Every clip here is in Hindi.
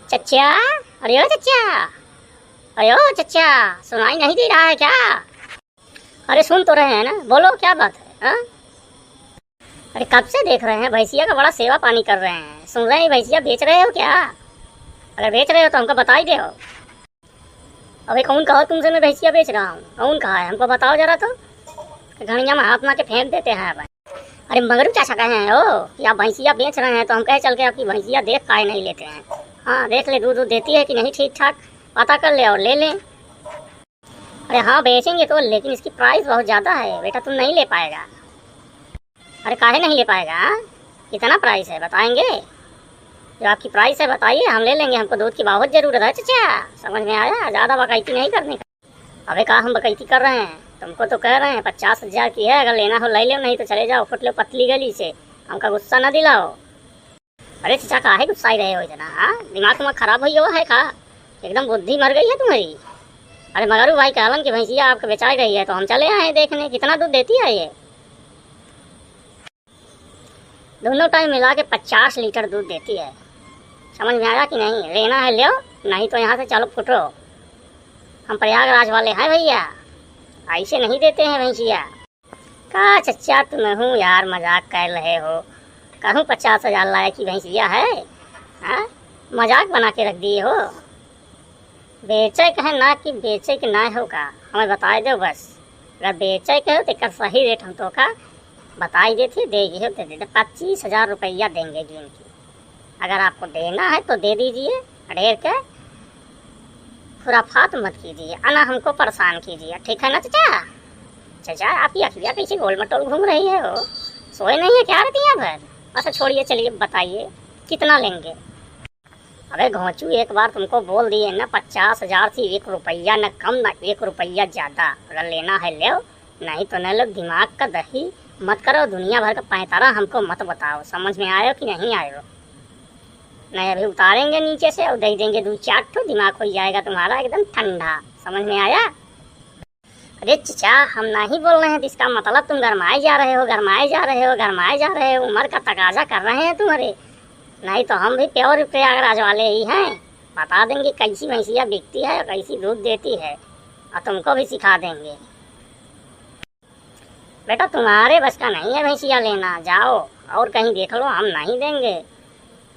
चचा, अरे ओ चचा, अरे ओ चचा, सुनाई नहीं दे रहा है क्या? अरे सुन तो रहे हैं ना, बोलो क्या बात है? हाँ, अरे कब से देख रहे हैं, भैंसिया का बड़ा सेवा पानी कर रहे हैं। सुन रहे हैं भैंसिया बेच रहे हो क्या? अगर बेच रहे हो तो हमको बता ही दो। अबे कौन कहा तुमसे मैं भैंसिया बेच रहा हूँ? कौन कहा है, हमको बताओ जरा तो। घड़िया में हाथ मार के फेंक देते हैं भाई। अरे मगरू क्या कहे हैं ओ कि आप भैंसिया बेच रहे हैं, तो हम कहे चल के आपकी भैंसिया देख काहे नहीं लेते हैं। हाँ देख ले, दूध देती है कि नहीं ठीक ठाक, पता कर ले और ले लें। अरे हाँ बेचेंगे तो, लेकिन इसकी प्राइस बहुत ज़्यादा है बेटा, तुम नहीं ले पाएगा। अरे काहे नहीं ले पाएगा? कितना प्राइस है बताएंगे? जो आपकी प्राइस है बताइए, हम ले लेंगे। हमको दूध की बहुत ज़रूरत है चचा, समझ में आया? ज़्यादा बकैती नहीं करने का। अबे कहा हम बकैती कर रहे हैं? तुमको तो कह रहे हैं 50,000 की है, अगर लेना हो ले लो, नहीं तो चले जाओ, फुट लो पतली गली से। हमका गुस्सा ना दिलाओ। अरे चचा काहे गुस्साई रहे हो इतना? हाँ दिमाग तुम्हारा खराब हो गया है का? एकदम बुद्धि मर गई है तुम्हारी। अरे मगरू भाई कहलन कि भैंसिया आपको बेचाई रही है, तो हम चले आए देखने कितना दूध देती है ये। दोनों टाइम मिला के 50 लीटर दूध देती है। समझ में आया कि नहीं? लेना है लो, नहीं तो यहाँ से चलो फुटो। हम प्रयागराज वाले हैं भैया, ऐसे नहीं देते हैं भैंसिया। का चचा तुम हूँ यार, मजाक कर रहे हो? कहूँ 50,000 लाए की भैंसिया है? हाँ मजाक बना के रख दिए हो। बेचे कहे ना कि बेचे के ना होगा, हमें बता दो बस। अगर बेचे के हो तो एक सही रेट हम तो का बता ही देते, देगी हो तो दे दे। 25,000 रुपया देंगे गिन की। अगर आपको देना है तो दे दीजिए, ढेर के खुराफात मत कीजिए, अना हमको परेशान कीजिए, ठीक है ना चचा? चचा आपकी अखियाँ कैसे गोल मटोल घूम रही है हो? सोए नहीं है क्या रतिया भर? अच्छा छोड़िए, चलिए बताइए कितना लेंगे। अबे घोंचू एक बार तुमको बोल दिए ना, 50,000 से 1 रुपया न कम न 1 रुपया ज़्यादा। अगर लेना है ले, नहीं तो न लो। दिमाग का दही मत करो, दुनिया भर का पैंतारा हमको मत बताओ। समझ में आयो कि नहीं आयो? नहीं अभी उतारेंगे नीचे से और दे देंगे 2-4 ठो, दिमाग हो जाएगा तुम्हारा एकदम ठंडा। समझ में आया? अरे चचा हम नहीं बोल रहे हैं, तो इसका मतलब तुम गरमाए जा रहे हो, गरमाए जा रहे हो, गरमाए जा रहे हो। उम्र का तकाजा कर रहे हैं तुम्हारे। नहीं तो हम भी प्योर प्रयागराज वाले ही हैं, बता देंगे कैसी भैंसिया बिकती है और कैसी दूध देती है, और तुमको भी सिखा देंगे। बेटा तुम्हारे बस का नहीं है भैंसिया लेना, जाओ और कहीं देख लो, हम नहीं देंगे।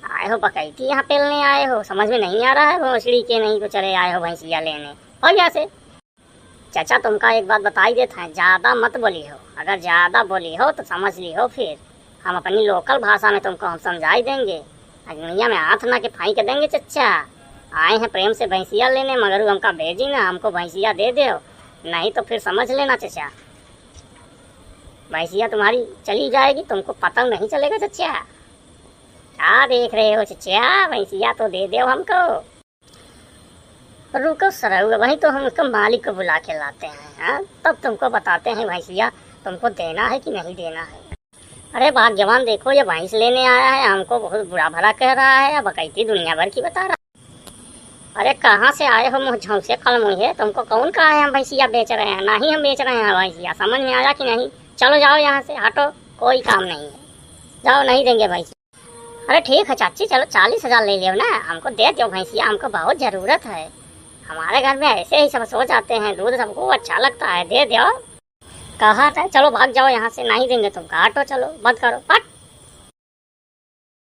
आए हो बकैती यहाँ पेलने आए हो, समझ में नहीं आ रहा है भोसड़ी के? नहीं तो चले आए हो भैंसिया लेने और यहाँ से। चाचा तुमका एक बात बताई देता है, ज़्यादा मत बोली हो। अगर ज़्यादा बोली हो तो समझ ली हो, फिर हम अपनी लोकल भाषा में तुमको हम समझाई देंगे। अग्निया में हाथ ना के फाई के देंगे। चचा आए हैं प्रेम से भैंसिया लेने, मगर हमका भेजी ना, हमको भैंसिया दे दो, नहीं तो फिर समझ लेना चचा भैंसिया तुम्हारी चली जाएगी, तुमको पता नहीं चलेगा। चचा क्या देख रहे हो चचा? भैंसिया तो दे दो हमको। रुको सर, वही तो हम उसको मालिक को बुला के लाते हैं, हाँ तब तुमको बताते हैं भैंसिया तुमको देना है कि नहीं देना है। अरे बात जवान देखो, ये भैंस लेने आया है, हमको बहुत बुरा भला कह रहा है, बकैती दुनिया भर की बता रहा। अरे कहाँ से आए हो मुँह झौंसे खल मुँह है? तुमको कौन कहा है हम भैंसिया बेच रहे हैं? ना ही हम बेच रहे हैं भैंसिया, समझ में आया कि नहीं? चलो जाओ यहाँ से, हटो, कोई काम नहीं है, जाओ, नहीं देंगे भैंसिया। अरे ठीक है चाची, चलो 40,000 ले लियो ना, हमको दे दो भैंसिया, हमको बहुत ज़रूरत है। हमारे घर में ऐसे ही सब सो जाते हैं, दूध सबको अच्छा लगता है, दे दो। कहा था चलो भाग जाओ यहाँ से, नहीं देंगे तुमको, हटो, चलो बंद करो, हट।